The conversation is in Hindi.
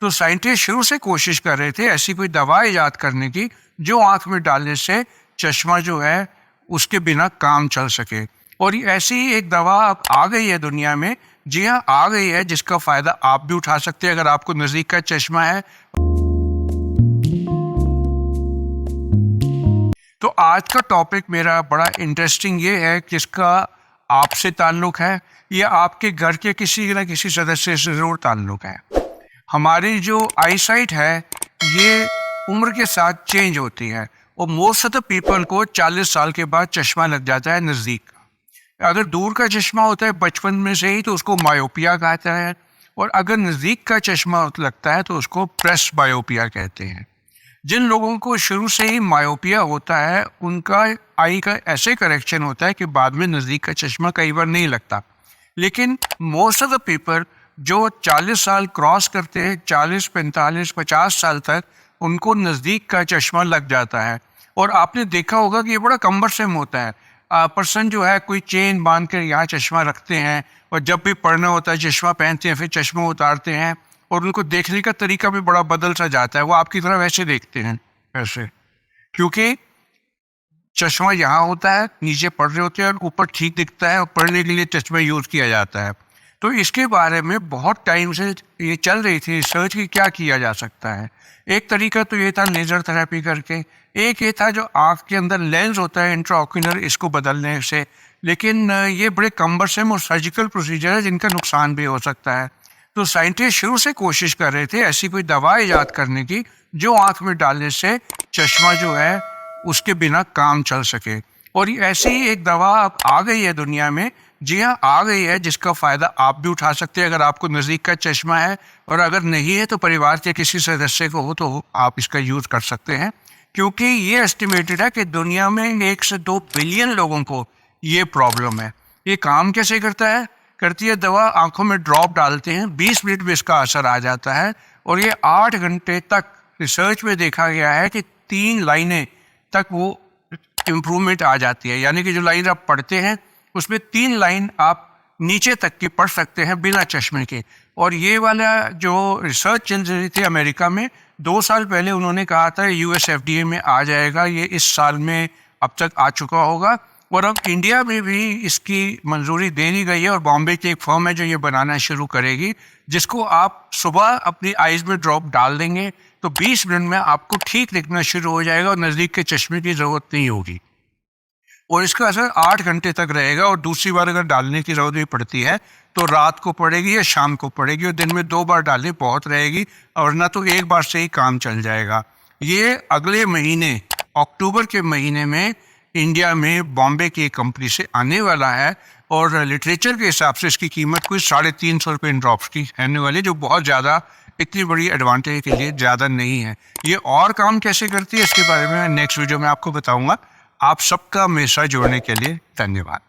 तो साइंटिस्ट शुरू से कोशिश कर रहे थे ऐसी कोई दवा इजाद करने की जो आंख में डालने से चश्मा जो है उसके बिना काम चल सके। और ये ऐसी ही एक दवा अब आ गई है दुनिया में, जी हाँ आ गई है, जिसका फायदा आप भी उठा सकते हैं अगर आपको नजदीक का चश्मा है। तो आज का टॉपिक मेरा बड़ा इंटरेस्टिंग ये है कि इसका आपसे ताल्लुक है या आपके घर के किसी न किसी सदस्य से ज़रूर ताल्लुक है। हमारी जो आईसाइट है ये उम्र के साथ चेंज होती है और मोस्ट ऑफ द पीपल को 40 साल के बाद चश्मा लग जाता है नज़दीक का। अगर दूर का चश्मा होता है बचपन में से ही तो उसको मायोपिया कहते हैं, और अगर नज़दीक का चश्मा लगता है तो उसको प्रेस बायोपिया कहते हैं। जिन लोगों को शुरू से ही मायोपिया होता है उनका आई का ऐसे करेक्शन होता है कि बाद में नज़दीक का चश्मा कई बार नहीं लगता। लेकिन मोस्ट ऑफ द पीपल जो 40 साल क्रॉस करते हैं, 40, 45, 50 साल तक उनको नज़दीक का चश्मा लग जाता है। और आपने देखा होगा कि ये बड़ा कम्बरसम होता है। पर्सन जो है कोई चेन बांध कर यहाँ चश्मा रखते हैं और जब भी पढ़ना होता है चश्मा पहनते हैं, फिर चश्मा उतारते हैं और उनको देखने का तरीका भी बड़ा बदल सा जाता है। वो आपकी तरह वैसे देखते हैं वैसे, क्योंकि चश्मा यहाँ होता है, नीचे पढ़ रहे होते हैं और ऊपर ठीक दिखता है और पढ़ने के लिए चश्मा यूज़ किया जाता है। तो इसके बारे में बहुत टाइम से ये चल रही थी रिसर्च कि क्या किया जा सकता है। एक तरीका तो ये था लेज़र थेरेपी करके, एक ये था जो आँख के अंदर लेंस होता है इंट्राओक्यूलर, इसको बदलने से। लेकिन ये बड़े कम्बरसम और सर्जिकल प्रोसीजर है जिनका नुकसान भी हो सकता है। तो साइंटिस्ट शुरू से कोशिश कर रहे थे ऐसी कोई दवा इजाद करने की जो आँख में डालने से चश्मा जो है उसके बिना काम चल सके। और ऐसी ही एक दवा अब आ गई है दुनिया में, जी हाँ आ गई है, जिसका फ़ायदा आप भी उठा सकते हैं अगर आपको नज़दीक का चश्मा है, और अगर नहीं है तो परिवार के किसी सदस्य को हो तो आप इसका यूज़ कर सकते हैं। क्योंकि ये एस्टिमेटेड है कि दुनिया में 1 से 2 बिलियन लोगों को ये प्रॉब्लम है। ये काम कैसे करता है? करती है दवा, आंखों में ड्रॉप डालते हैं, 20 मिनट में इसका असर आ जाता है और ये 8 घंटे तक रिसर्च में देखा गया है कि 3 लाइनें तक वो इम्प्रूवमेंट आ जाती है। यानी कि जो लाइन आप पढ़ते हैं उसमें 3 लाइन आप नीचे तक की पढ़ सकते हैं बिना चश्मे के। और ये वाला जो रिसर्च चल रही थी अमेरिका में, 2 साल पहले उन्होंने कहा था US FDA में आ जाएगा, ये इस साल में अब तक आ चुका होगा। और अब इंडिया में भी इसकी मंजूरी दे दी गई है और बॉम्बे की एक फर्म है जो ये बनाना शुरू करेगी, जिसको आप सुबह अपनी आइज़ में ड्रॉप डाल देंगे तो 20 मिनट में आपको ठीक दिखना शुरू हो जाएगा और नज़दीक के चश्मे की ज़रूरत नहीं होगी। और इसका असर 8 घंटे तक रहेगा। और दूसरी बार अगर डालने की ज़रूरत भी पड़ती है तो रात को पड़ेगी या शाम को पड़ेगी, और दिन में 2 बार डालने बहुत रहेगी, और ना तो एक बार से ही काम चल जाएगा। ये अगले महीने अक्टूबर के महीने में इंडिया में बॉम्बे की एक कंपनी से आने वाला है, और लिटरेचर के हिसाब से इसकी कीमत कोई 350 रुपये इन ड्रॉप्स की रहने वाली, जो बहुत ज़्यादा इतनी बड़ी एडवांटेज के लिए ज़्यादा नहीं है। ये और काम कैसे करती है इसके बारे में मैं नेक्स्ट वीडियो में आपको बताऊंगा। आप सबका मेरे साथ जुड़ने के लिए धन्यवाद।